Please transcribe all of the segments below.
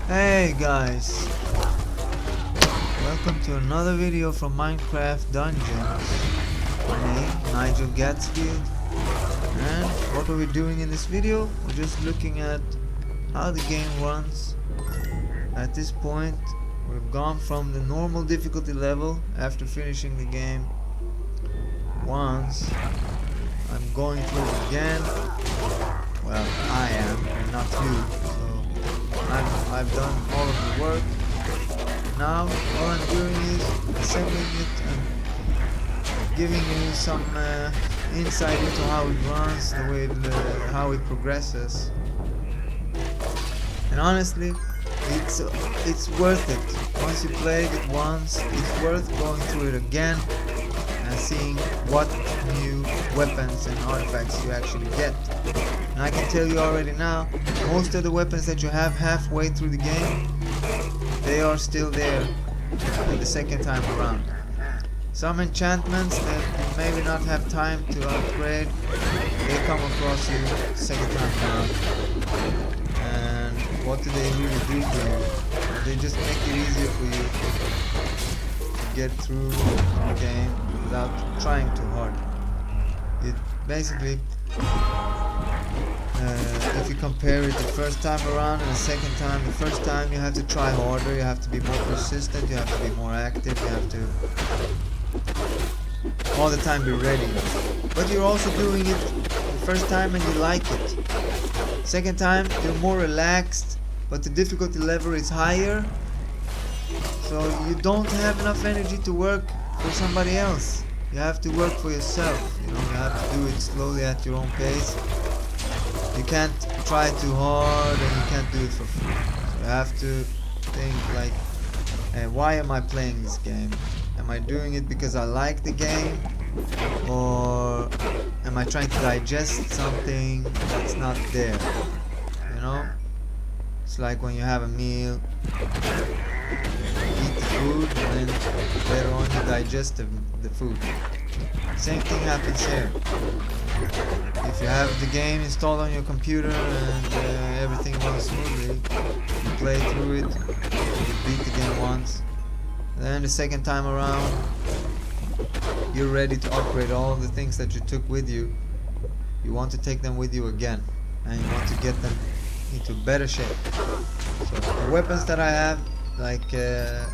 Hey guys, welcome to another video from Minecraft Dungeons. My name Nigel Gatsby, and what are we doing in this video? We're just looking at how the game runs. At this point, we've gone from the normal difficulty level after finishing the game once. I'm going through it again. Well, I am, and not you. I've done all of the work. Now all I'm doing is assembling it and giving you some insight into how it runs, the way how it progresses. And honestly, it's worth it. Once you played it once, it's worth going through it again and seeing what new weapons and artifacts you actually get. And I can tell you already now, most of the weapons that you have halfway through the game, they are still there the second time around. Some enchantments that you maybe not have time to upgrade, they come across you second time around. And what do they really do for you? They just make it easier for you to get through the game without trying too hard. It basically, if you compare it the first time around and the second time, the first time you have to try harder, you have to be more persistent, you have to be more active, you have to all the time be ready. But you're also doing it the first time and you like it. Second time you're more relaxed, but the difficulty level is higher, so you don't have enough energy to work for somebody else. You have to work for yourself. You have to do it slowly at your own pace. You can't try too hard and you can't do it for free. So you have to think like, why am I playing this game? Am I doing it because I like the game? Or am I trying to digest something that's not there? You know? It's like when you have a meal, eat the food, and then later on you digest the food. Same thing happens here. If you have the game installed on your computer and everything runs smoothly, you play through it, you beat the game once, then the second time around you're ready to upgrade all the things that you took with you. You want to take them with you again, and you want to get them into better shape. So the weapons that I have, like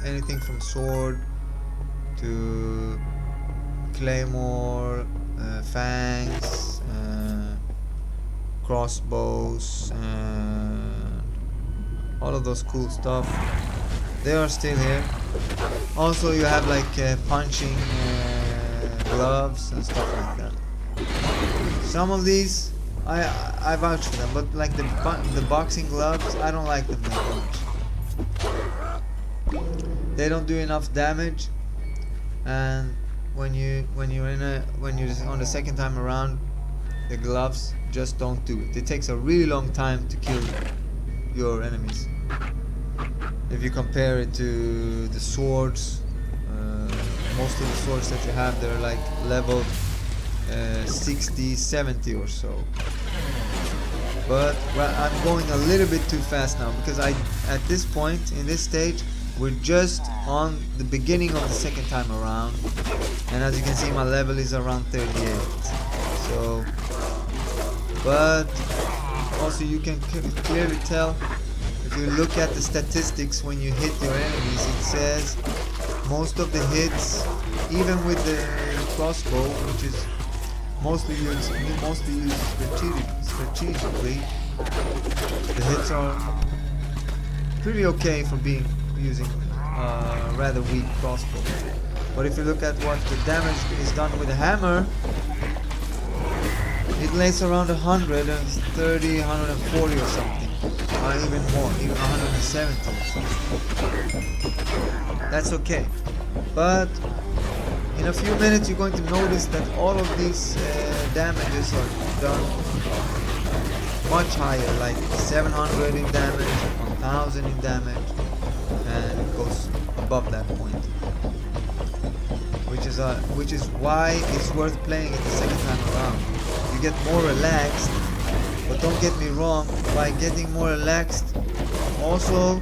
anything from sword to claymore, fangs, crossbows, all of those cool stuff, they are still here. Also you have like punching gloves and stuff like that. Some of these I vouch for them, but like the boxing gloves, I don't like them that much. They don't do enough damage, and when you're on the second time around, the gloves just don't do it. It takes a really long time to kill your enemies. If you compare it to the swords, most of the swords that you have, they're like level 60, 70 or so. But I'm going a little bit too fast now, because at this point in this stage we're just on the beginning of the second time around, and as you can see my level is around 38. So, but also you can clearly tell if you look at the statistics when you hit your enemies. It says most of the hits, even with the crossbow, which is mostly used strategically, the hits are pretty okay for being using rather weak crossbow. But if you look at what the damage is done with a hammer, it lays around 130, 140 or something, or even more, even 170 or something. That's okay. But in a few minutes you're going to notice that all of these damages are done much higher, like 700 in damage, 1000 in damage, and it goes above that point, which is why it's worth playing it the second time around. You get more relaxed, but don't get me wrong, by getting more relaxed also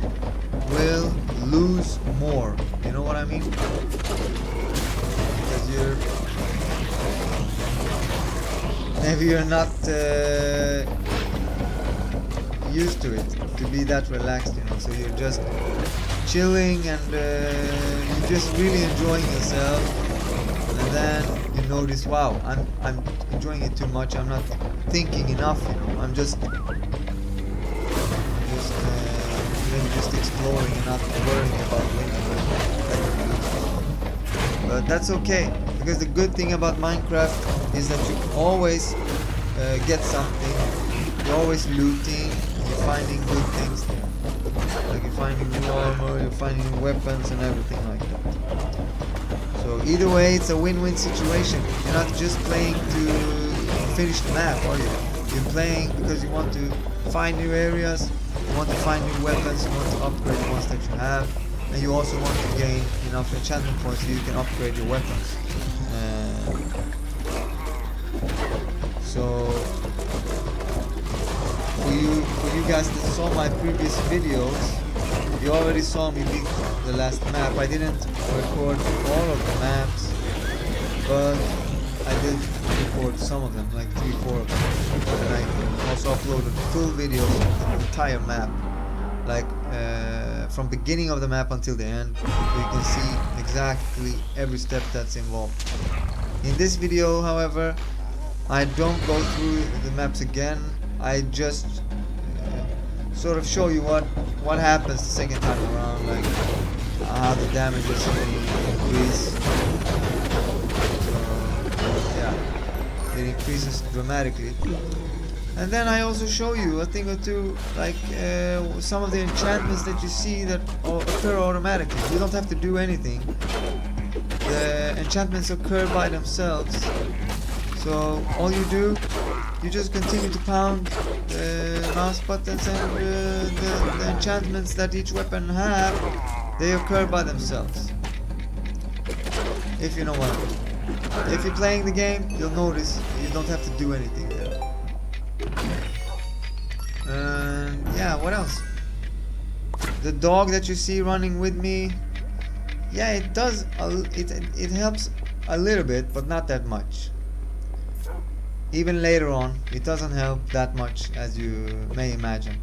will lose more. You know what I mean? Because maybe you're not used to it, to be that relaxed, you know. So you're just chilling and you're just really enjoying yourself, and then you notice, wow, I'm enjoying it too much. I'm not thinking enough, you know. I'm just exploring and not worrying about winning. But that's okay, because the good thing about Minecraft is that you always get something. You're always looting. You're finding good things there. Like you're finding new armor, you're finding new weapons and everything like that. So either way, it's a win-win situation. You're not just playing to finish the map, are you? You're playing because you want to find new areas, you want to find new weapons, you want to upgrade the ones that you have, and you also want to gain enough enchantment points so you can upgrade your weapons. So for you guys that saw my previous videos, you already saw me beat the last map. I didn't record all of the maps, but I did record some of them, like 3-4 of them. And I also uploaded full videos of the entire map, like from beginning of the map until the end. You can see exactly every step that's involved. In this video, however, I don't go through the maps again. I just sort of show you what happens the second time around, like how the damage is increased. Yeah, it increases dramatically. And then I also show you a thing or two, like some of the enchantments that you see that occur automatically. You don't have to do anything. The enchantments occur by themselves. So all you do, you just continue to pound the mouse buttons, and the enchantments that each weapon have, they occur by themselves. If you know what I mean. If you're playing the game, you'll notice you don't have to do anything there. Yeah, what else? The dog that you see running with me, yeah, it does. It helps a little bit, but not that much. Even later on, it doesn't help that much as you may imagine.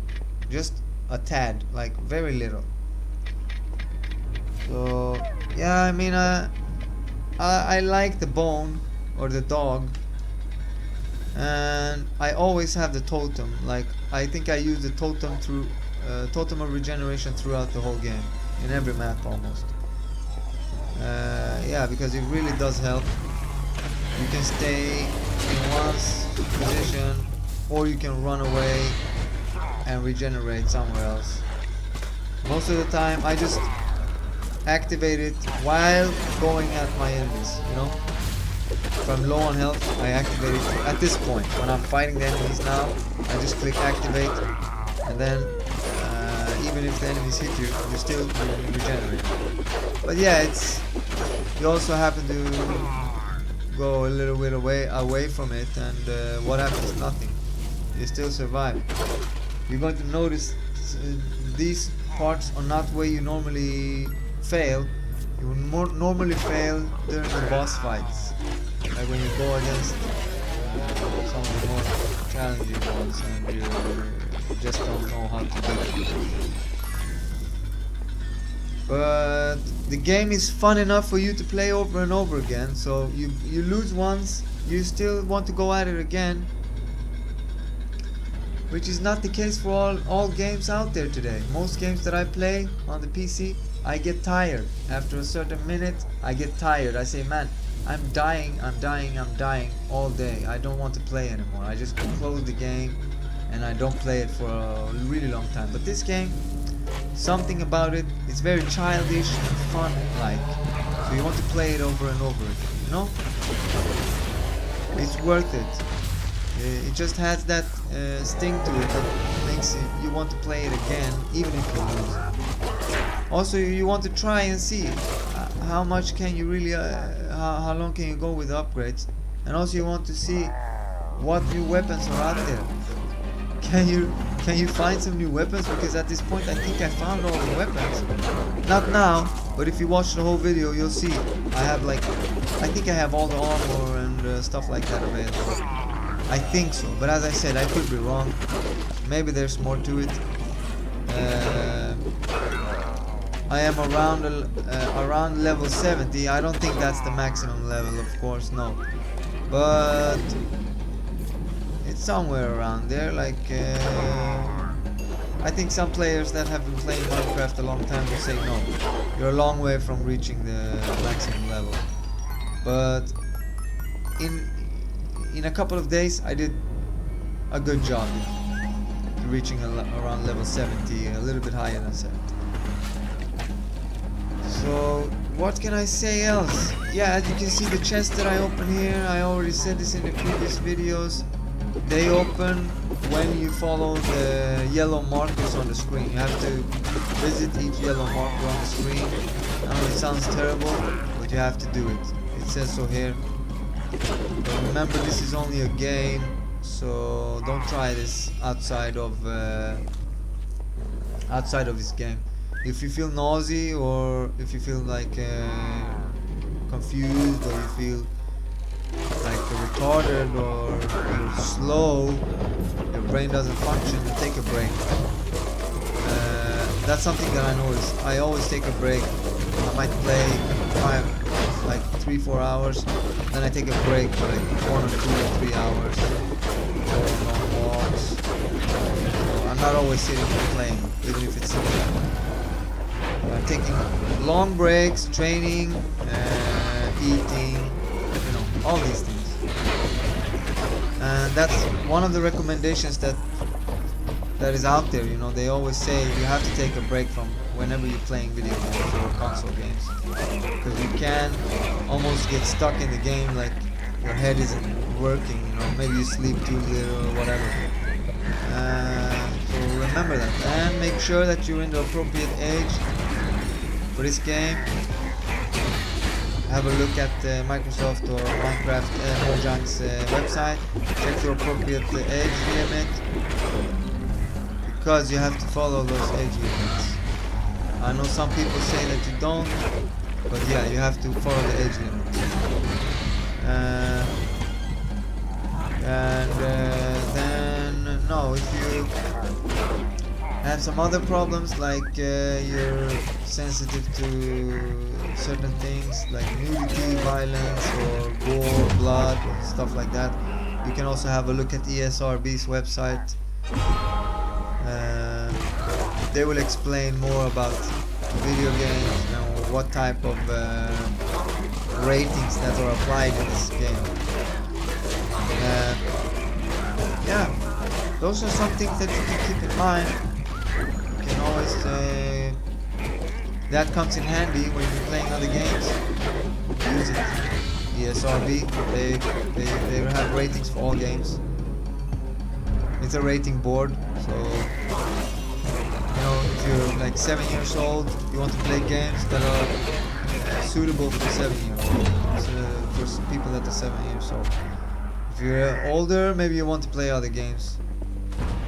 Just a tad, like very little. So yeah, I mean, I like the bone or the dog, and I always have the totem. Like I think I use the totem through Totem of Regeneration throughout the whole game, in every map almost. Yeah, because it really does help. You can stay in one position, or you can run away and regenerate somewhere else. Most of the time I just activate it while going at my enemies, you know. If I'm low on health, I activate it at this point. When I'm fighting the enemies now, I just click activate, and then even if the enemies hit you, you still regenerate. But yeah, you also happen to go a little bit away from it, and what happens? Nothing. You still survive. You're going to notice these parts are not where you normally fail. You normally fail during the boss fights, like when you go against some of the more challenging ones and you just don't know how to do it. But the game is fun enough for you to play over and over again. So you lose once, you still want to go at it again, which is not the case for all games out there today. Most games that I play on the PC, I get tired. After a certain minute, I get tired. I say, man, I'm dying all day. I don't want to play anymore. I just close the game and I don't play it for a really long time. But this game, something about it, it's very childish and fun like. So you want to play it over and over again, you know? It's worth it. It just has that sting to it that makes you want to play it again, even if you lose. Also, you want to try and see how much can you really, how long can you go with upgrades, and also you want to see what new weapons are out there. Can you can you find some new weapons? Because at this point I think I found all the weapons. Not now, but if you watch the whole video you'll see I have like, I think I have all the armor and stuff like that available. I think so, but as I said, I could be wrong. Maybe there's more to it. I am around level 70. I don't think that's the maximum level, of course, no. But it's somewhere around there. Like I think some players that have been playing Minecraft a long time will say no, you're a long way from reaching the maximum level. But in a couple of days I did a good job, reaching around level 70, a little bit higher than 70. So what can I say else? Yeah, as you can see, the chests that I open here, I already said this in the previous videos, they open when you follow the yellow markers on the screen. You have to visit each yellow marker on the screen. I know it sounds terrible, but you have to do it. It says so here. But remember, this is only a game, so don't try this outside of this game. If you feel nausea, or if you feel like confused, or you feel like retarded, or you're slow, your brain doesn't function, take a break. That's something that I notice. I always take a break. I might play 3-4 hours, then I take a break for like 1 or 2 or 3 hours, go on walks. So I'm not always sitting and playing, even if it's simple. I'm taking long breaks, training, eating, you know, all these things. And that's one of the recommendations that is out there. You know, they always say you have to take a break from whenever you're playing video games or console games, because you can almost get stuck in the game, like your head isn't working, you know, maybe you sleep too little or whatever. So remember that, and make sure that you're in the appropriate age for this game. Have a look at Microsoft or Minecraft Mojang's website. Check your appropriate age limit, because you have to follow those age limits. I know some people say that you don't, but yeah, you have to follow the age limit. Then no, if you have some other problems, like you're sensitive to certain things like nudity, violence, or gore, blood, stuff like that, you can also have a look at ESRB's website. They will explain more about video games and what type of ratings that are applied in this game. Yeah, those are some things that you can keep in mind. You can always that comes in handy when you're playing other games. Use it. ESRB, they have ratings for all games. It's a rating board, so you know, if you're like 7 years old, you want to play games that are suitable for 7-year-olds, for people that are 7 years old. If you're older, maybe you want to play other games.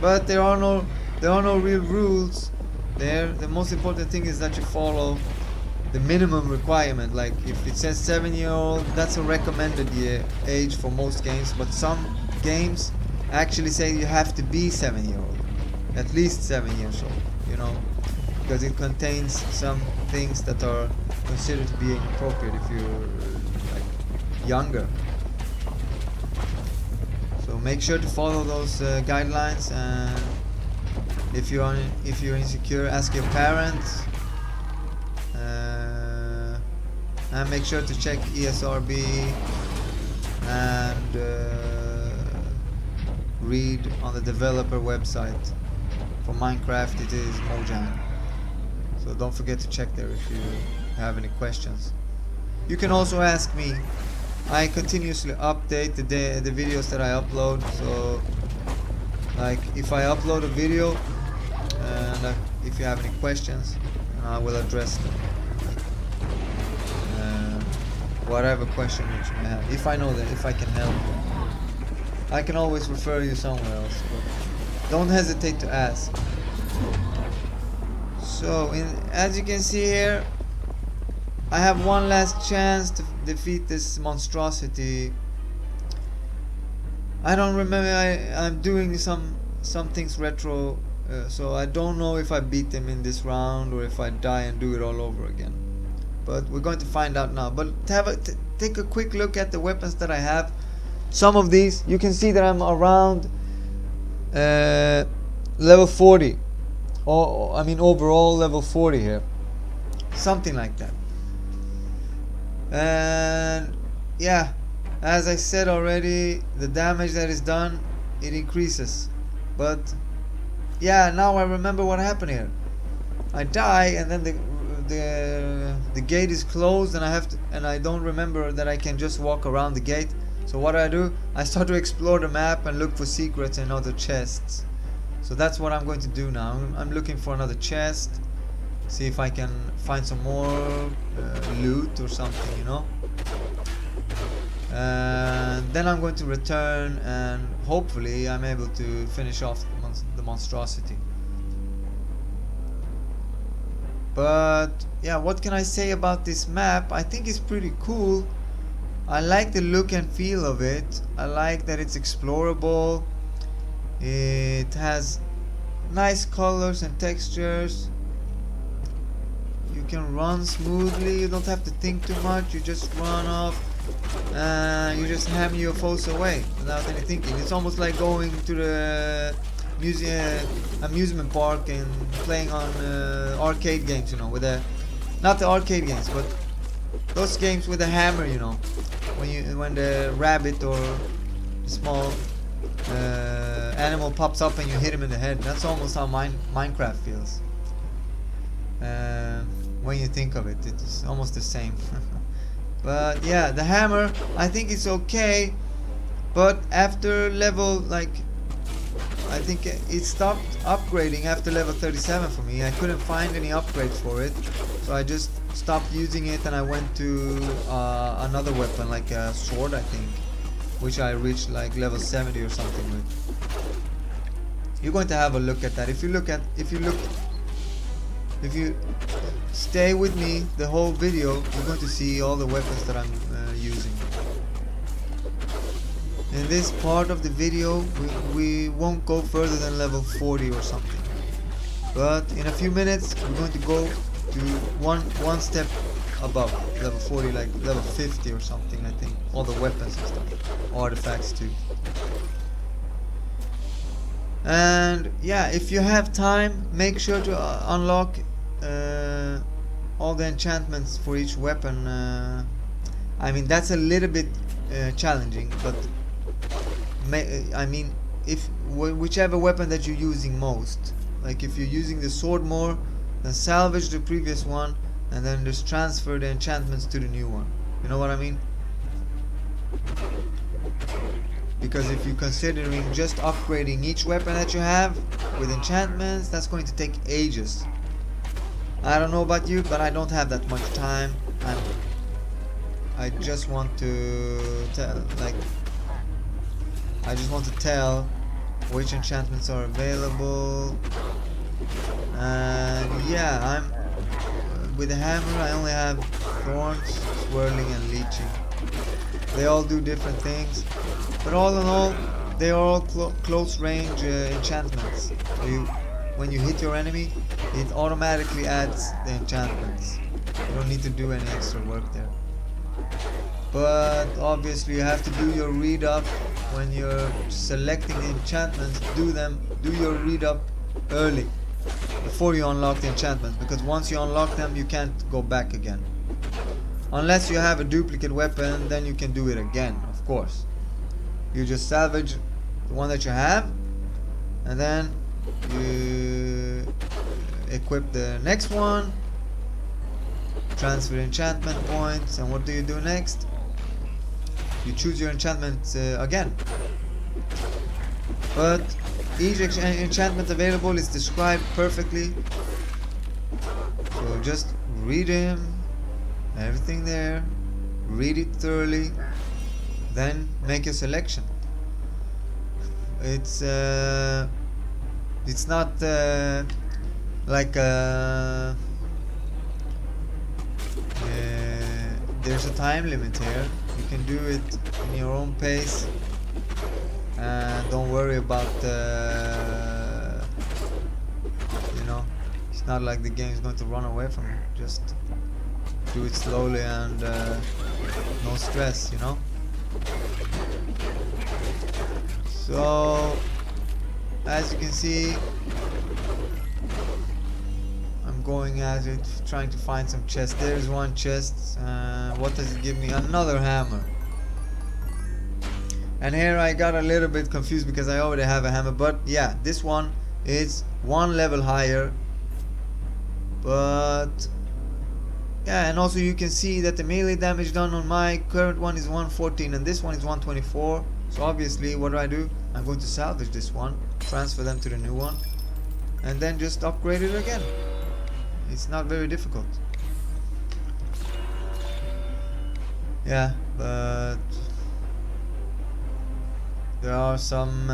But there are no real rules there. The most important thing is that you follow the minimum requirement. Like if it says 7-year-old, that's a recommended age for most games, but some games actually say you have to be 7-year-old, at least 7 years old, you know, because it contains some things that are considered to be inappropriate if you're like younger. So make sure to follow those guidelines, and if you're insecure, ask your parents, and make sure to check ESRB and read on the developer website. For Minecraft it is Mojang, so don't forget to check there if you have any questions. You can also ask me. I continuously update the videos that I upload, so like if I upload a video and if you have any questions, I will address them, whatever question which you may have. If I know that, if I can help you, I can always refer you somewhere else, but don't hesitate to ask. So as you can see here, I have one last chance to defeat this monstrosity. I don't remember. I'm doing some things retro, so I don't know if I beat him in this round or if I die and do it all over again. But we're going to find out now. But take a quick look at the weapons that I have. Some of these, you can see that I'm around level 40, or I mean overall level 40 here, something like that. And yeah, as I said already, the damage that is done, it increases. But yeah, now I remember what happened here. I die, and then the gate is closed, and I don't remember that I can just walk around the gate. So what do? I start to explore the map and look for secrets and other chests. So that's what I'm going to do now. I'm looking for another chest, see if I can find some more loot or something, you know. And then I'm going to return, and hopefully I'm able to finish off the monstrosity. But yeah, what can I say about this map? I think it's pretty cool. I like the look and feel of it. I like that it's explorable. It has nice colors and textures. You can run smoothly. You don't have to think too much. You just run off and you just ham your foes away without any thinking. It's almost like going to the amusement park and playing on arcade games, you know, with not the arcade games, but those games with a hammer, you know, when the rabbit or the small animal pops up and you hit him in the head. That's almost how Minecraft feels. When you think of it, it's almost the same. But yeah, the hammer, I think it's okay, but after level, like, I think it stopped upgrading after level 37 for me. I couldn't find any upgrades for it, so I just stopped using it, and I went to another weapon, like a sword, I think, which I reached like level 70 or something with. You're going to have a look at that. If you stay with me the whole video, you're going to see all the weapons that I'm using. In this part of the video, we won't go further than level 40 or something. But in a few minutes, we're going to go to one step above level 40, like level 50 or something, I think. All the weapons and stuff, artifacts too. And yeah, if you have time, make sure to unlock all the enchantments for each weapon. I mean, that's a little bit challenging, but I mean, whichever weapon that you're using most, like if you're using the sword more, then salvage the previous one and then just transfer the enchantments to the new one. You know what I mean? Because if you're considering just upgrading each weapon that you have with enchantments, that's going to take ages. I don't know about you, but I don't have that much time, and I just want to tell which enchantments are available. And yeah, I'm with the hammer. I only have thorns, swirling, and leeching. They all do different things, but all in all, they are all close range enchantments. When you hit your enemy, it automatically adds the enchantments. You don't need to do any extra work there. But obviously you have to do your read up when you're selecting the enchantments. Do your read up early before you unlock the enchantments, because once you unlock them, you can't go back again. Unless you have a duplicate weapon, then you can do it again, of course. You just salvage the one that you have, and then you equip the next one, transfer enchantment points, and what do you do next? You choose your enchantment again. But each enchantment available is described perfectly, so just read him, everything there, read it thoroughly, then make your selection. It's It's not like there's a time limit here. You can do it in your own pace, and don't worry about you know, it's not like the game is going to run away from you. Just do it slowly and no stress, you know. So as you can see, I'm going at it, trying to find some chests. There's one chest. What does it give me? Another hammer. And here I got a little bit confused because I already have a hammer, but yeah, this one is one level higher. But yeah, and also you can see that the melee damage done on my current one is 114 and this one is 124. So obviously what do? I'm going to salvage this one, transfer them to the new one, and then just upgrade it again. It's not very difficult. Yeah, but there are some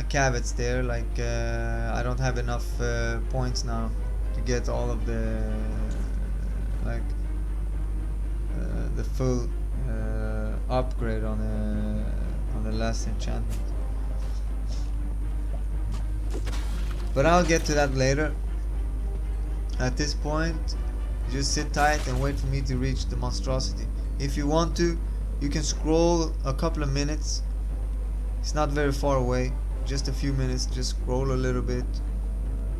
caveats there, like I don't have enough points now to get all of the the full upgrade on the last enchantment. But I'll get to that later. At this point, just sit tight and wait for me to reach the monstrosity. If you want to, you can scroll a couple of minutes. It's not very far away, just a few minutes. Just scroll a little bit,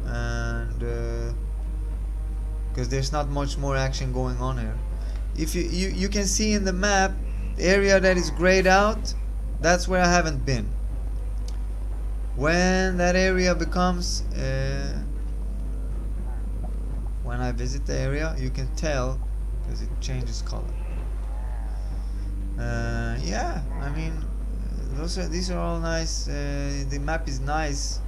and because there's not much more action going on here. If you can see in the map, the area that is grayed out, that's where I haven't been. When that area becomes when I visit the area, you can tell because it changes color. Yeah, I mean, these are all nice. The map is nice.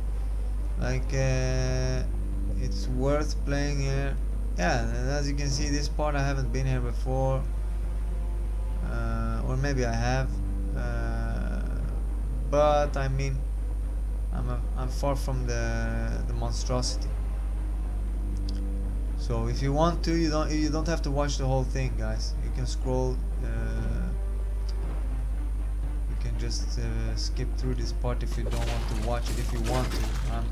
Like it's worth playing here. Yeah, and as you can see, this part I haven't been here before, or maybe I have, but I mean, I'm far from the monstrosity. So if you want to, you don't have to watch the whole thing, guys. You can scroll. You can just skip through this part if you don't want to watch it. If you want to, I'm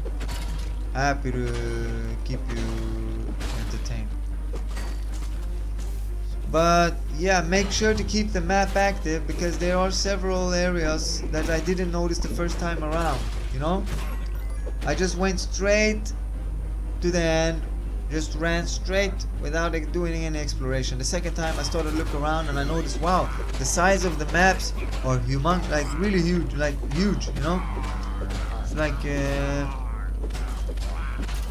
happy to keep you entertained. But yeah, make sure to keep the map active because there are several areas that I didn't notice the first time around. You know, I just went straight to the end, just ran straight without doing any exploration. The second time I started to look around and I noticed, wow, the size of the maps are humongous, like really huge, you know. It's like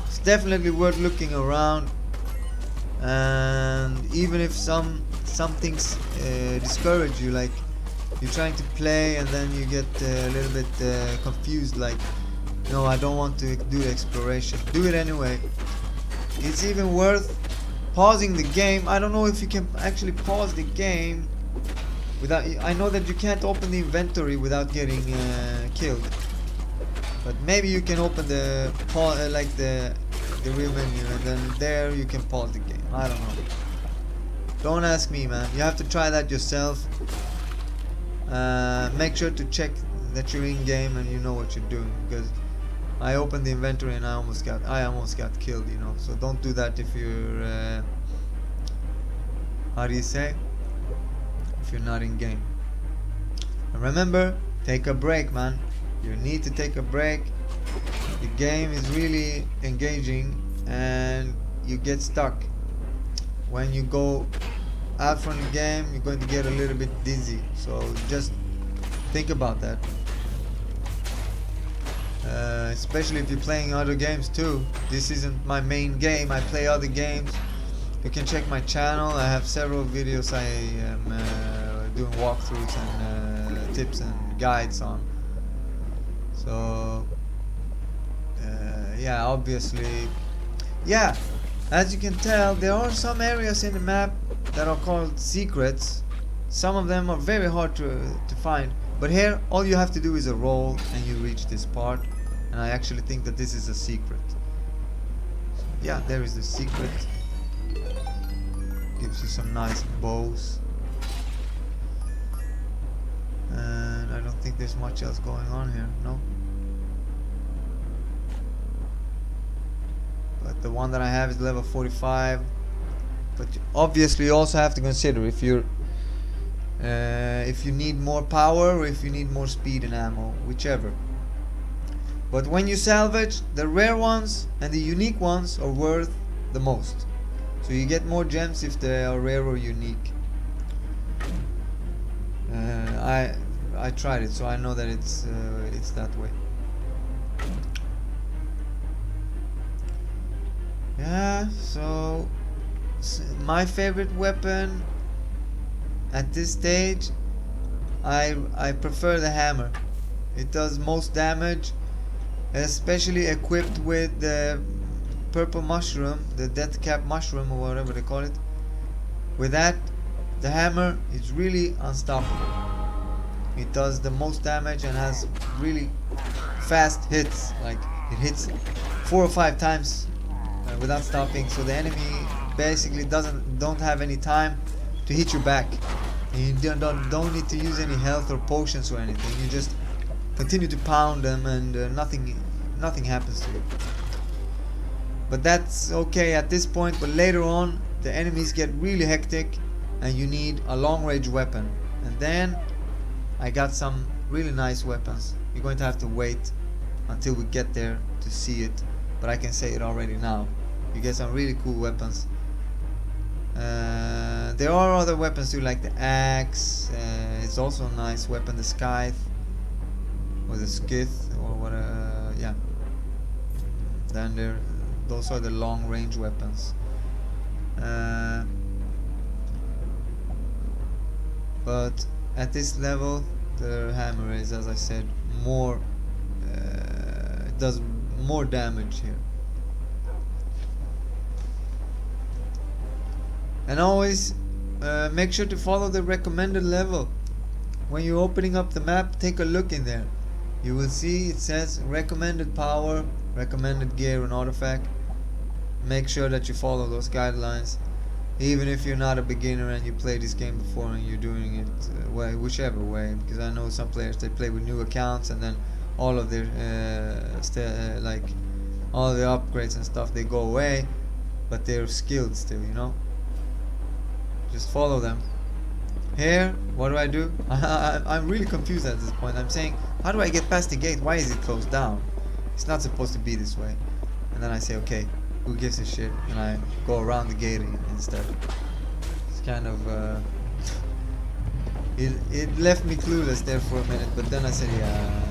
it's definitely worth looking around, and even if some things discourage you, like you're trying to play and then you get a little bit confused, like, no, I don't want to do exploration. Do it anyway. It's even worth pausing the game. I don't know if you can actually pause the game without. I know that you can't open the inventory without getting killed, but maybe you can open the like the real menu, and then there you can pause the game. I don't know. Don't ask me, man. You have to try that yourself. Make sure to check that you're in game and you know what you're doing, because I opened the inventory and I almost got killed, you know. So don't do that if you're how do you say, if you're not in game. And remember, take a break, man. You need to take a break. The game is really engaging and you get stuck. When you go out from the game, you're going to get a little bit dizzy, so just think about that. Especially if you're playing other games too. This isn't my main game. I play other games. You can check my channel. I have several videos I am doing walkthroughs and tips and guides on. So yeah, obviously, yeah, as you can tell, there are some areas in the map that are called secrets. Some of them are very hard to find, but here all you have to do is a roll and you reach this part. and I actually think that this is a secret. Yeah, there is the secret. Gives you some nice bows. And I don't think there's much else going on here, no? But the one that I have is level 45. But obviously you also have to consider if you need more power or if you need more speed and ammo, whichever. But when you salvage, the rare ones and the unique ones are worth the most. So you get more gems if they are rare or unique. I tried it, so I know that it's that way. Yeah, so my favorite weapon at this stage, I prefer the hammer. It does most damage, especially equipped with the purple mushroom, the death cap mushroom or whatever they call it. With that, the hammer is really unstoppable. It does the most damage and has really fast hits. Like it hits 4 or 5 times without stopping. So the enemy basically don't have any time to hit you back. And you don't need to use any health or potions or anything. You just continue to pound them and nothing happens to you. But that's okay at this point. But later on, the enemies get really hectic, and you need a long range weapon. And then I got some really nice weapons. You're going to have to wait until we get there to see it, but I can say it already now. You get some really cool weapons. There are other weapons too, like the axe. It's also a nice weapon, the scythe or the skith or what. Yeah. Then those are the long range weapons. But at this level, the hammer is, as I said, more. It does more damage here. And always make sure to follow the recommended level. When you're opening up the map, take a look in there. You will see it says recommended power, recommended gear and artifact. Make sure that you follow those guidelines, even if you're not a beginner and you played this game before and you're doing it whichever way. Because I know some players, they play with new accounts and then all of their like all the upgrades and stuff, they go away, but they're skilled still, you know. Just follow them. Here, what do? I'm really confused at this point. I'm saying, how do I get past the gate? Why is it closed down? It's not supposed to be this way. And then I say, okay, who gives a shit? And I go around the gate instead. It's kind of it left me clueless there for a minute, but then I said, yeah,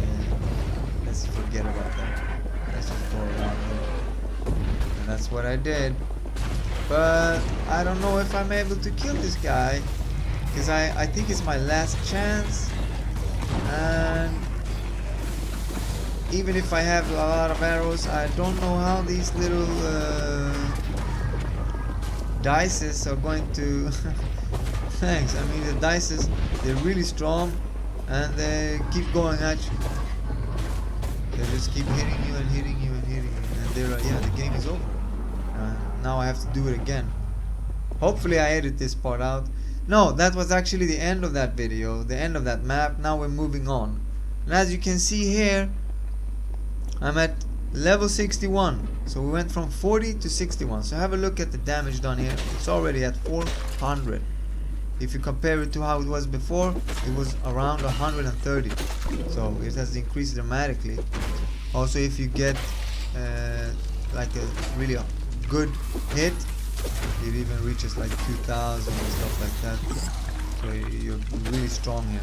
let's forget about that. Let's just go around there. And that's what I did. But I don't know if I'm able to kill this guy, because I think it's my last chance. And even if I have a lot of arrows, I don't know how these little dices are going to thanks. I mean, the dices, they're really strong and they keep going at you. They just keep hitting you and hitting you and hitting you, and they're yeah, the game is over. Now I have to do it again. Hopefully I edit this part out. No, that was actually the end of that video, the end of that map. Now we're moving on. And as you can see here, I'm at level 61. So we went from 40 to 61. So have a look at the damage done here. It's already at 400. If you compare it to how it was before, it was around 130. So it has increased dramatically. Also, if you get like a really good hit, it even reaches like 2000 and stuff like that. So you're really strong here.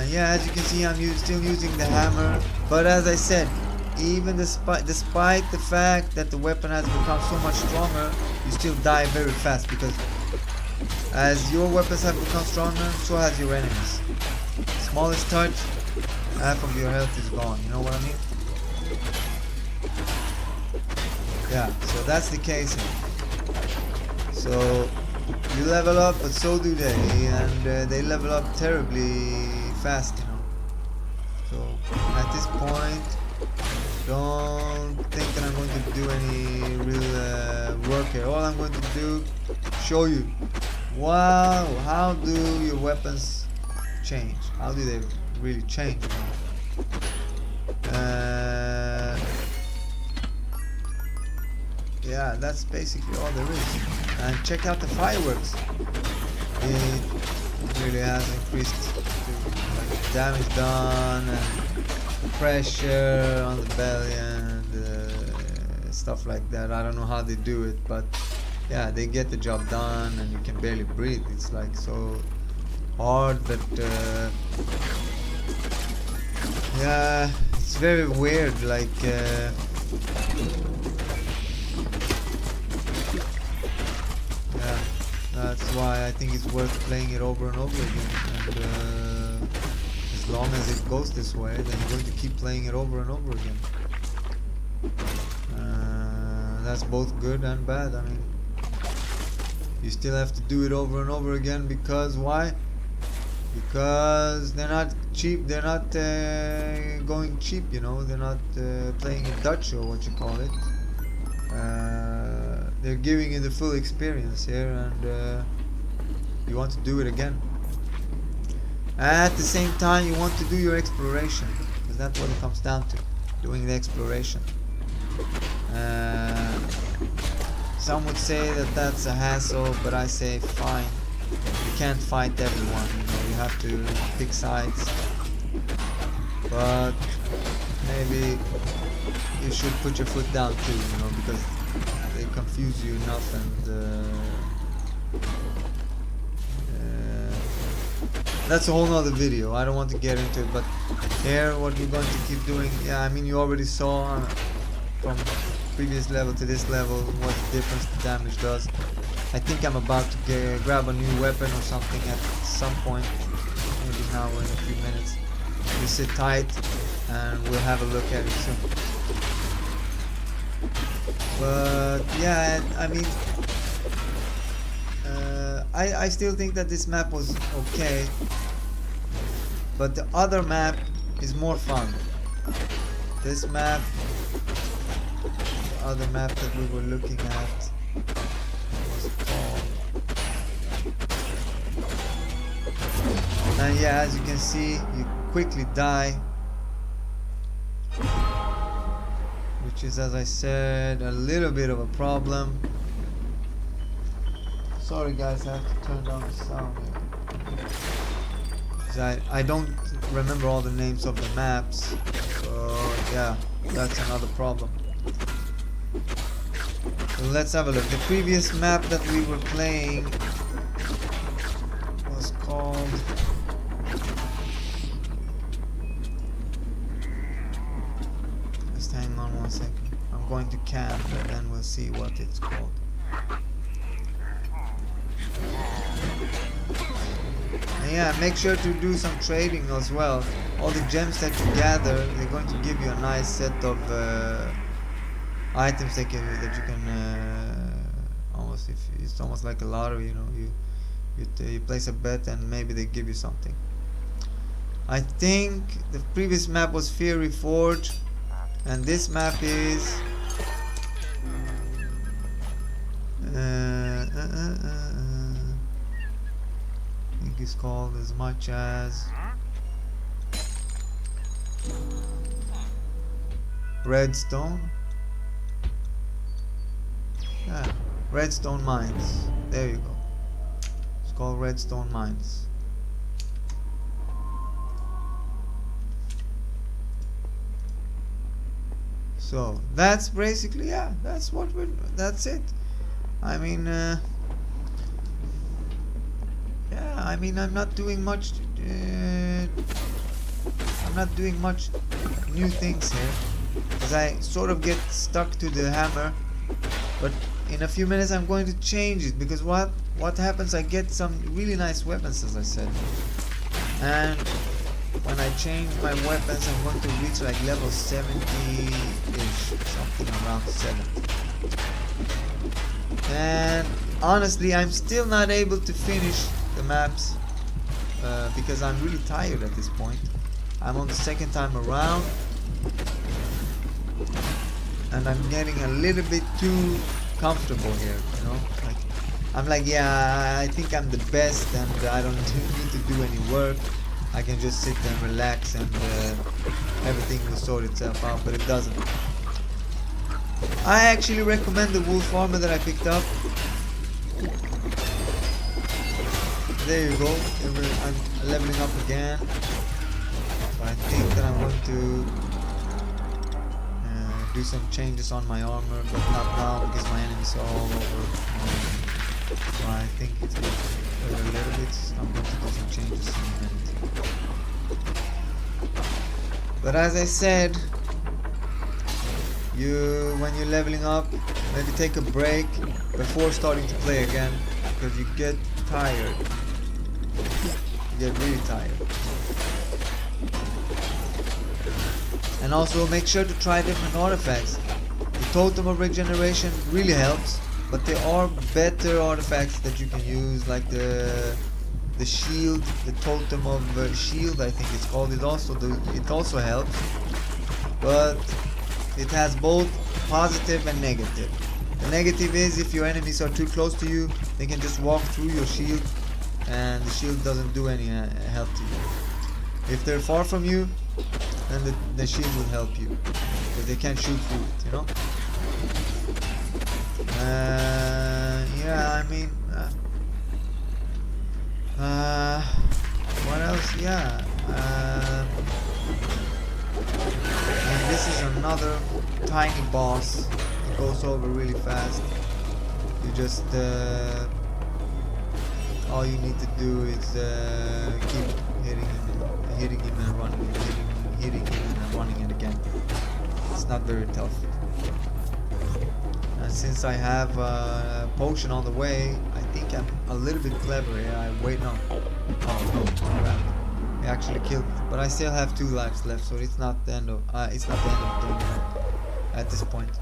Yeah, as you can see, I'm still using the hammer, but as I said, even despite the fact that the weapon has become so much stronger, you still die very fast, because as your weapons have become stronger, so has your enemies. Smallest touch, half of your health is gone, you know what I mean? Yeah, so that's the case here. So you level up, but so do they, and they level up terribly fast, you know. So this point, don't think that I'm going to do any real work here. All I'm going to do, show you, wow, how do your weapons change? How do they really change? Yeah, that's basically all there is. And check out the fireworks. It really has increased like, damage done and pressure on the belly and stuff like that. I don't know how they do it, but yeah, they get the job done and you can barely breathe. It's like so hard, but yeah, it's very weird, like yeah, that's why I think it's worth playing it over and over again. And as long as it goes this way, then you're going to keep playing it over and over again. That's both good and bad. I mean, you still have to do it over and over again because why? Because they're not cheap. They're not going cheap, you know. They're not playing it Dutch or what you call it. They're giving you the full experience here, and you want to do it again. At the same time, you want to do your exploration, because that's what it comes down to, doing the exploration. Some would say that that's a hassle, but I say fine. You can't fight everyone, you know, you have to pick sides. But maybe you should put your foot down too, you know, because they confuse you enough, and that's a whole nother video. I don't want to get into it, but here what we're going to keep doing, yeah, I mean, you already saw from previous level to this level what difference the damage does. I think I'm about to grab a new weapon or something at some point, maybe now or in a few minutes. You sit tight and we'll have a look at it soon. But yeah, I mean, I still think that this map was okay, but the other map is more fun. This map, the other map that we were looking at, what's it called? And yeah, as you can see, you quickly die, which is, as I said, a little bit of a problem. Sorry guys, I have to turn down the sound here. I don't remember all the names of the maps, so yeah, that's another problem. So let's have a look. The previous map that we were playing was called... Just hang on 1 second. I'm going to camp and then we'll see what it's called. And yeah, make sure to do some trading as well. All the gems that you gather, they're going to give you a nice set of items that you can almost, if it's almost like a lottery, you know. You place a bet and maybe they give you something. I think the previous map was Fury Forge, and this map is I think it's called as much as Redstone. Yeah, Redstone Mines. There you go. It's called Redstone Mines. So that's basically, yeah, that's what that's it. I mean, yeah, I mean, I'm not doing much new things here, because I sort of get stuck to the hammer. But in a few minutes I'm going to change it, because what happens, I get some really nice weapons, as I said, and when I change my weapons I'm going to reach like level 70-ish, something around 70. And honestly, I'm still not able to finish the maps because I'm really tired at this point. I'm on the second time around, And I'm getting a little bit too comfortable here, you know? Like, I'm like, yeah, I think I'm the best and I don't need to do any work. I can just sit and relax and everything will sort itself out, but it doesn't. I actually recommend the wolf armor that I picked up. There you go. I'm leveling up again. So I think that I'm going to do some changes on my armor, but not now because my enemies are all over. So I think it's going to hurt a little bit. So I'm going to do some changes in a minute. But as I said, when you're leveling up, maybe take a break before starting to play again, because you get tired. You get really tired. And also make sure to try different artifacts. The Totem of Regeneration really helps, but there are better artifacts that you can use, like the shield, the Totem of Shield, I think it's called. It also helps, but it has both positive and negative. The negative is if your enemies are too close to you, they can just walk through your shield, and the shield doesn't do any help to you. If they're far from you, then the shield will help you, because they can't shoot through it, you know? Yeah, I mean, what else? Yeah, and this is another tiny boss. It goes over really fast. You just all you need to do is keep hitting him and running, hitting him and running it again. It's not very tough. And since I have a potion on the way, I think I'm a little bit clever here. I wait no. Oh no, crap. He actually killed me. But I still have 2 lives left, so it's not the end of the game at this point.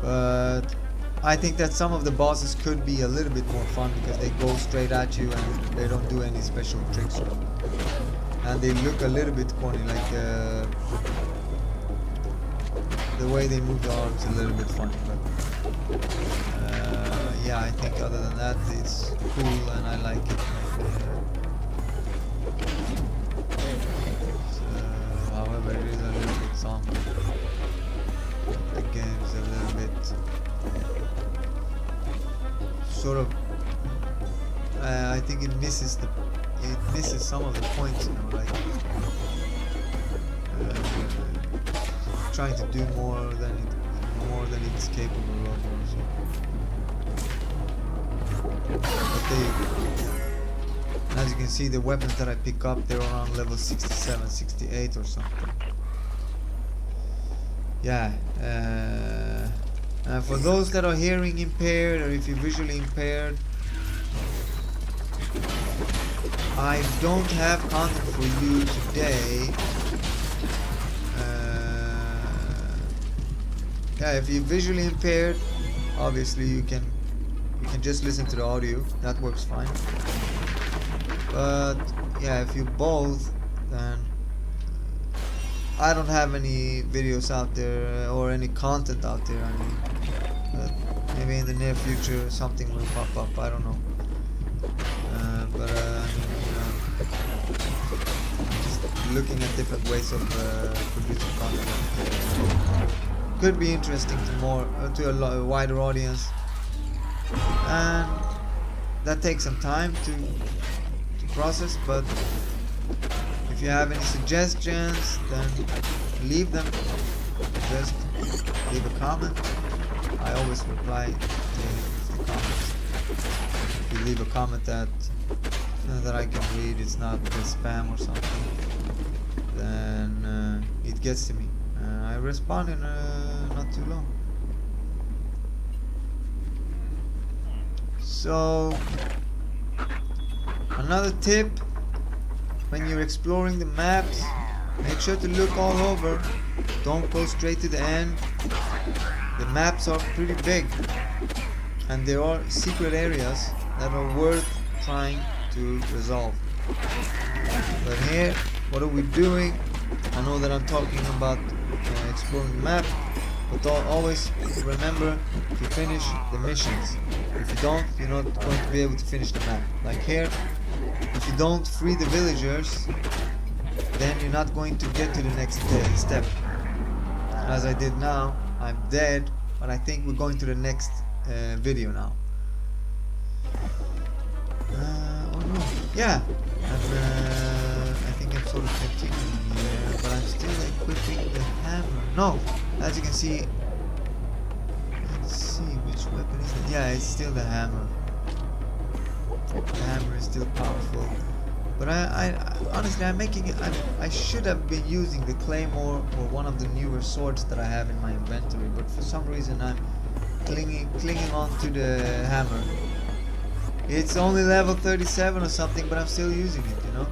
But I think that some of the bosses could be a little bit more fun because they go straight at you and they don't do any special tricks. And they look a little bit corny, like the way they move the arms a little bit funny. But yeah, I think other than that, it's cool and I like it. However, it is a little bit somber. The game's a little bit sort of. I think it misses some of the points, you know, like trying to do more than it's capable of. But as you can see, the weapons that I pick up, they're around level 67, 68 or something. Yeah. For those that are hearing impaired, or if you're visually impaired, I don't have content for you today. Yeah, if you're visually impaired, obviously you can just listen to the audio. That works fine. But yeah, if you both, then I don't have any videos out there or any content out there. I mean, maybe in the near future something will pop up. I don't know. Just looking at different ways of producing content could be interesting to a wider audience, and that takes some time to process. But if you have any suggestions, then leave them. Just leave a comment. I always reply to the comments. If you leave a comment that I can read, it's not spam or something, then it gets to me. I respond in not too long. So another tip: when you're exploring the maps, make sure to look all over. Don't go straight to the end. The maps are pretty big, and there are secret areas that are worth trying to resolve. But here, what are we doing? I know that I'm talking about exploring the map, but always remember to finish the missions. If you don't, you're not going to be able to finish the map. Like here, if you don't free the villagers, then you're not going to get to the next step. As I did now, I'm dead, but I think we're going to the next video now. Oh no, yeah, I think I'm sort of continuing here, but I'm still equipping the hammer. No, as you can see, let's see which weapon is it. Yeah, it's still the hammer. The hammer is still powerful, but I honestly, I'm making it. I should have been using the claymore or one of the newer swords that I have in my inventory, but for some reason I'm clinging on to the hammer. It's only level 37 or something, but I'm still using it, you know?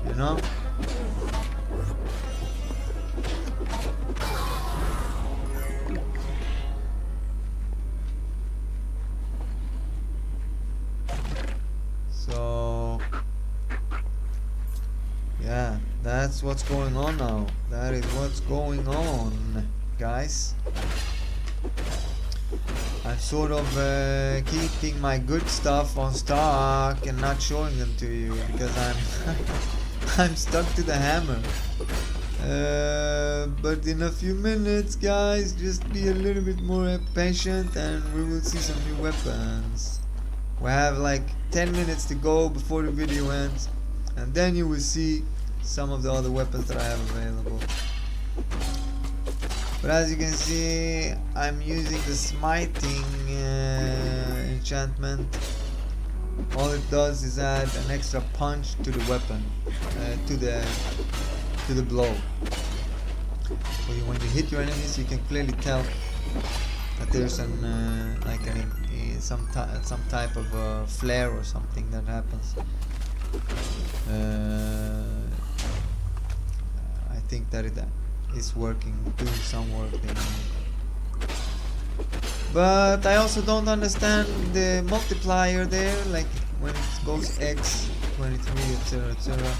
You know? So, yeah, that's what's going on now. That is what's going on, guys. I'm sort of keeping my good stuff on stock and not showing them to you because I'm I'm stuck to the hammer. But in a few minutes, guys, just be a little bit more patient and we will see some new weapons. We have like 10 minutes to go before the video ends, and then you will see some of the other weapons that I have available. But as you can see, I'm using the smiting enchantment. All it does is add an extra punch to the weapon, to the blow. So when you hit your enemies, you can clearly tell that there's an some type of flare or something that happens. I think that is working, doing some work there. But I also don't understand the multiplier there, like when it goes X, 23, etc, etc.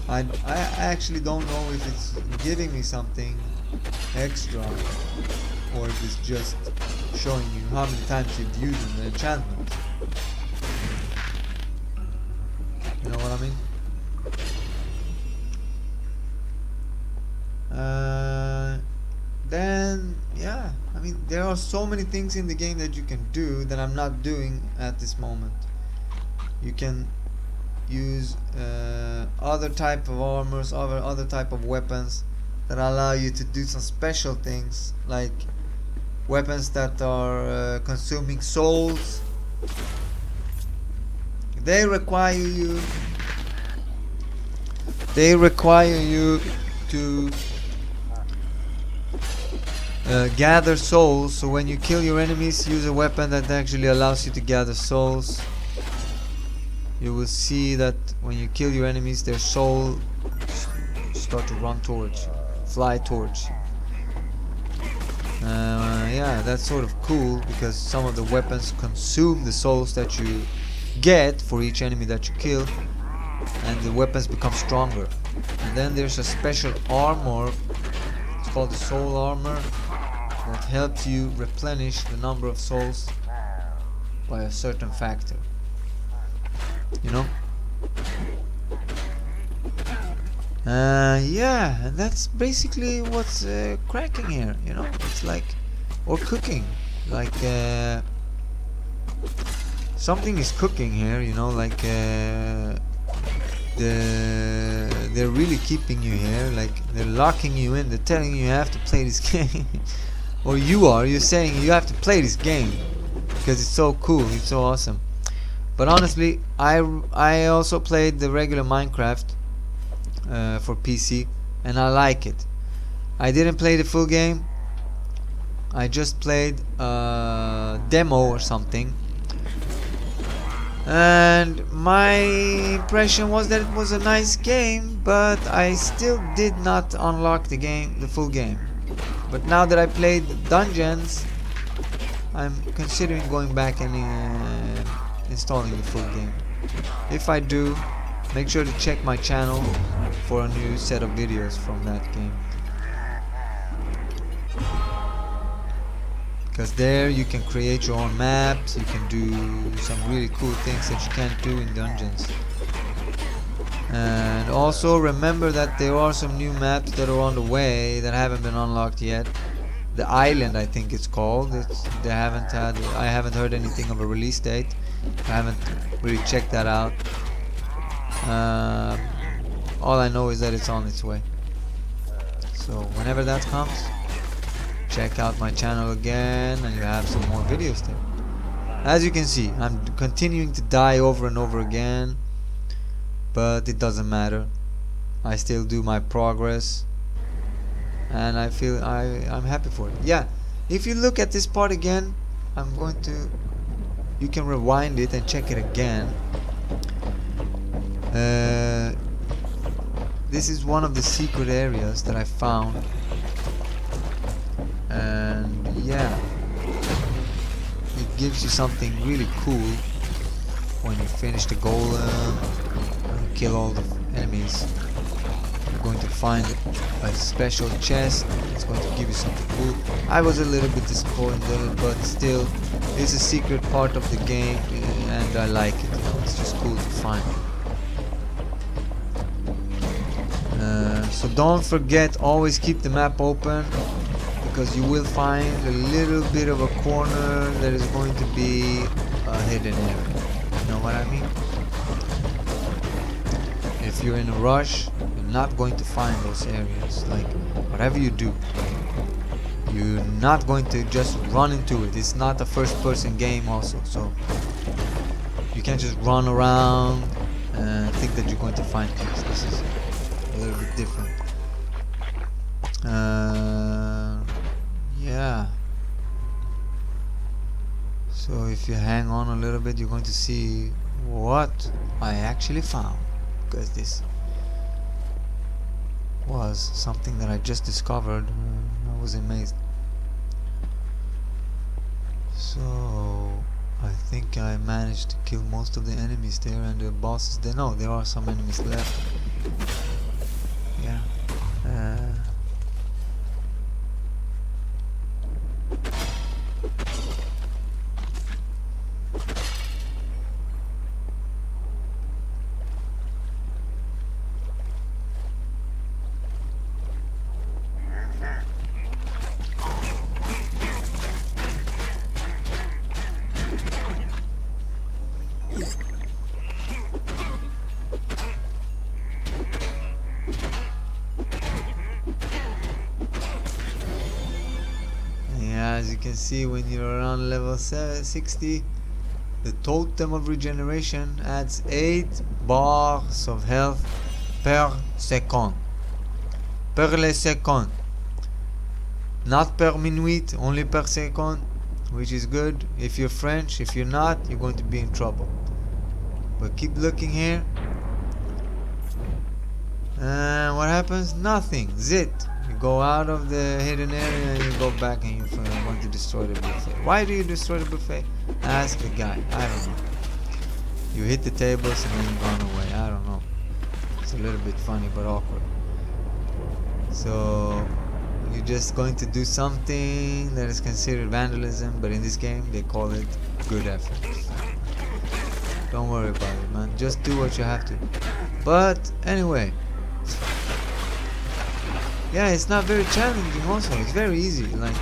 I actually don't know if it's giving me something extra or if it's just showing you how many times you've used the enchantment. You know what I mean? Then yeah, I mean there are so many things in the game that you can do that I'm not doing at this moment. You can use other type of armors, other type of weapons that allow you to do some special things, like weapons that are consuming souls. They require you to gather souls. So when you kill your enemies, use a weapon that actually allows you to gather souls. You will see that when you kill your enemies, their soul start to run towards you, fly towards you. Yeah, that's sort of cool because some of the weapons consume the souls that you get for each enemy that you kill, and the weapons become stronger. And then there's a special armor, it's called the soul armor, that helps you replenish the number of souls by a certain factor, you know. Yeah, and that's basically what's cracking here, you know. It's like, or cooking, like something is cooking here, you know, like they're really keeping you here, like they're locking you in, they're telling you have to play this game. Or you're saying you have to play this game because it's so cool, it's so awesome. But honestly, I also played the regular Minecraft for PC, and I like it. I didn't play the full game, I just played a demo or something, and my impression was that it was a nice game, but I still did not unlock the full game. But now that I played the dungeons, I'm considering going back and installing the full game. If I do, make sure to check my channel for a new set of videos from that game, because there you can create your own maps, you can do some really cool things that you can't do in dungeons. And also remember that there are some new maps that are on the way that haven't been unlocked yet. The island, I think it's called. I haven't heard anything of a release date. I haven't really checked that out. All I know is that it's on its way. So whenever that comes, check out my channel again, and you have some more videos there. As you can see, I'm continuing to die over and over again, but it doesn't matter. I still do my progress, and I feel I'm happy for it. Yeah, if you look at this part again, you can rewind it and check it again. This is one of the secret areas that I found, and yeah, it gives you something really cool when you finish the golem and kill all the enemies. You're going to find a special chest. It's going to give you something cool. I was a little bit disappointed, but still, it's a secret part of the game, and I like it. It's just cool to find. So don't forget, always keep the map open, because you will find a little bit of a corner that is going to be a hidden area. You know what I mean? If you're in a rush, you're not going to find those areas. Like, whatever you do, you're not going to just run into it. It's not a first-person game also, so you can't just run around and think that you're going to find things. This is a little bit different. Yeah. So if you hang on a little bit, you're going to see what I actually found, because this was something that I just discovered. I was amazed. So I think I managed to kill most of the enemies there, and the bosses there. No, there are some enemies left. Yeah. As you can see, when you're around level 60, the Totem of Regeneration adds 8 bars of health per second. Per le second. Not per minute, only per second, which is good. If you're French, if you're not, you're going to be in trouble. But keep looking here. And what happens? Nothing. Zit. You go out of the hidden area and you go back and you want to destroy the buffet. Why do you destroy the buffet? Ask the guy. I don't know. You hit the tables and then you run away. I don't know. It's a little bit funny but awkward. So you're just going to do something that is considered vandalism, but in this game they call it good effort. Don't worry about it, man. Just do what you have to. But anyway, yeah, it's not very challenging also. It's very easy. Like,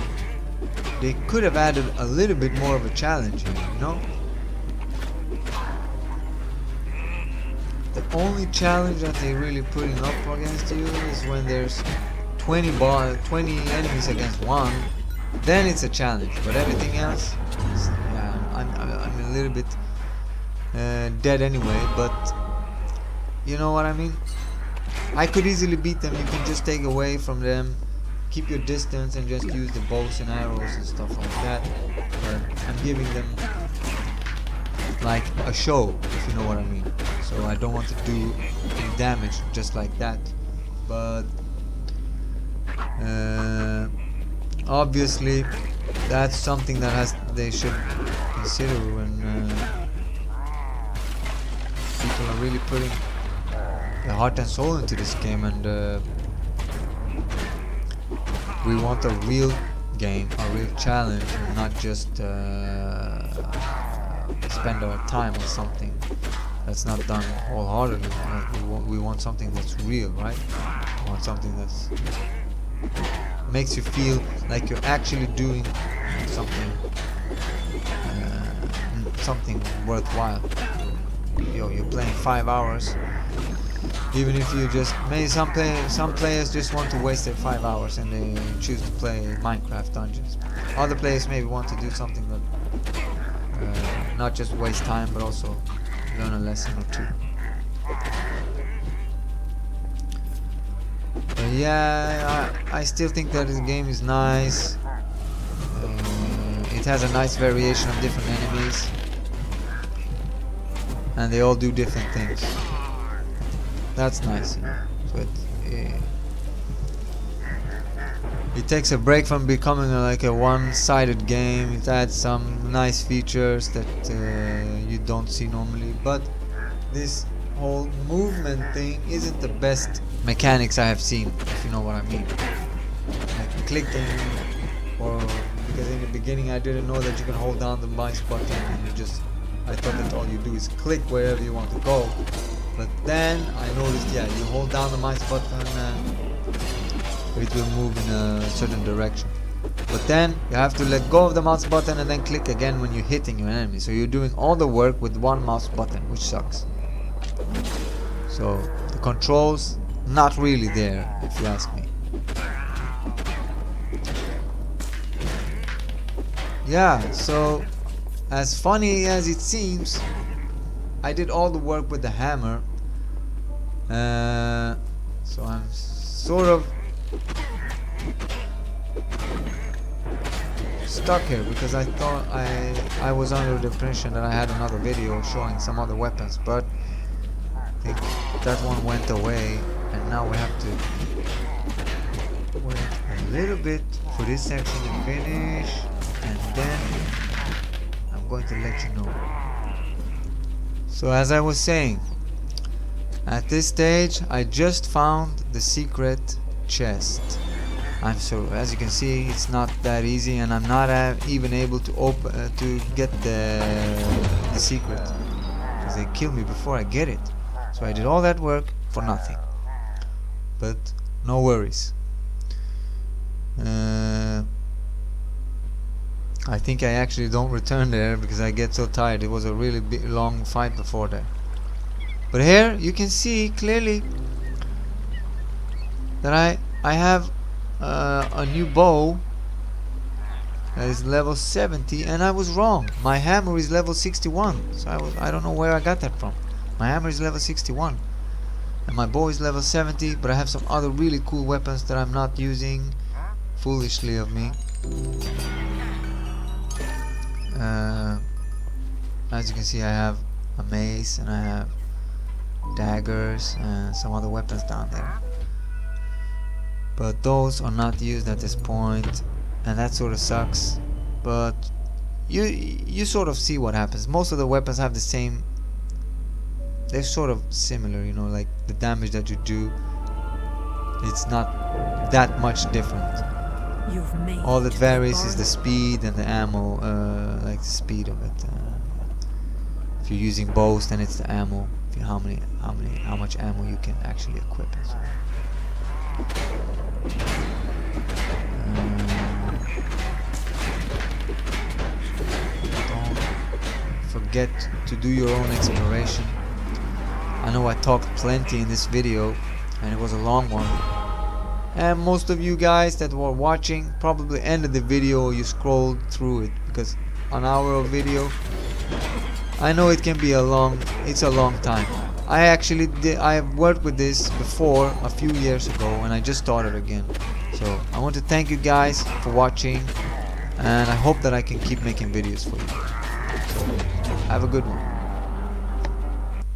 they could have added a little bit more of a challenge here, you know? The only challenge that they're really putting up against you is when there's 20 enemies against one. Then it's a challenge. But everything else, yeah, I'm a little bit dead anyway. But you know what I mean? I could easily beat them. You can just take away from them, keep your distance, and just use the bows and arrows and stuff like that. But I'm giving them like a show, if you know what I mean. So I don't want to do any damage just like that. But obviously, that's something that they should consider when People are really putting their heart and soul into this game, and we want a real game, a real challenge, and not just spend our time on something that's not done wholeheartedly. We want something that's real, right? We want something that's makes you feel like you're actually doing something something worthwhile. You're playing 5 hours, even if you just maybe some players just want to waste their 5 hours and they choose to play Minecraft dungeons. Other players maybe want to do something that not just waste time but also learn a lesson or two. But yeah, I still think that this game is nice. It has a nice variation of different enemies, and they all do different things. That's nice, you know. So it takes a break from becoming like a one-sided game. It adds some nice features that you don't see normally, but this whole movement thing isn't the best mechanics I have seen, if you know what I mean. Like clicking, or because in the beginning I didn't know that you can hold down the mouse button and I thought that all you do is click wherever you want to go. But then I noticed, yeah, you hold down the mouse button and it will move in a certain direction. But then you have to let go of the mouse button and then click again when you're hitting your enemy. So you're doing all the work with one mouse button, which sucks. So the controls, not really there, if you ask me. Yeah, so as funny as it seems, I did all the work with the hammer. So I'm sort of stuck here because I thought I was under the impression that I had another video showing some other weapons, but I think that one went away, and now we have to wait a little bit for this section to finish, and then I'm going to let you know. So as I was saying, at this stage I just found the secret chest. As you can see, it's not that easy, and I'm not even able to to get the secret because they kill me before I get it. So I did all that work for nothing. But no worries. I think I actually don't return there because I get so tired. It was a really long fight before that. But here you can see clearly that I have a new bow that is level 70, and I was wrong. My hammer is level 61, so I don't know where I got that from. My hammer is level 61 and my bow is level 70, but I have some other really cool weapons that I'm not using. Foolishly of me. As you can see, I have a mace and I have daggers and some other weapons down there, but those are not used at this point, and that sort of sucks. But you sort of see what happens. Most of the weapons have the same, they're sort of similar, you know, like the damage that you do, it's not that much different. All that varies is the speed and the ammo, like the speed of it. If you're using bows, then it's the ammo. How much ammo you can actually equip. So. Don't forget to do your own exploration. I know I talked plenty in this video, and it was a long one. And most of you guys that were watching probably ended the video or you scrolled through it, because an hour of video, I know it can be it's a long time. I have worked with this before a few years ago, and I just started again. So I want to thank you guys for watching, and I hope that I can keep making videos for you. So have a good one.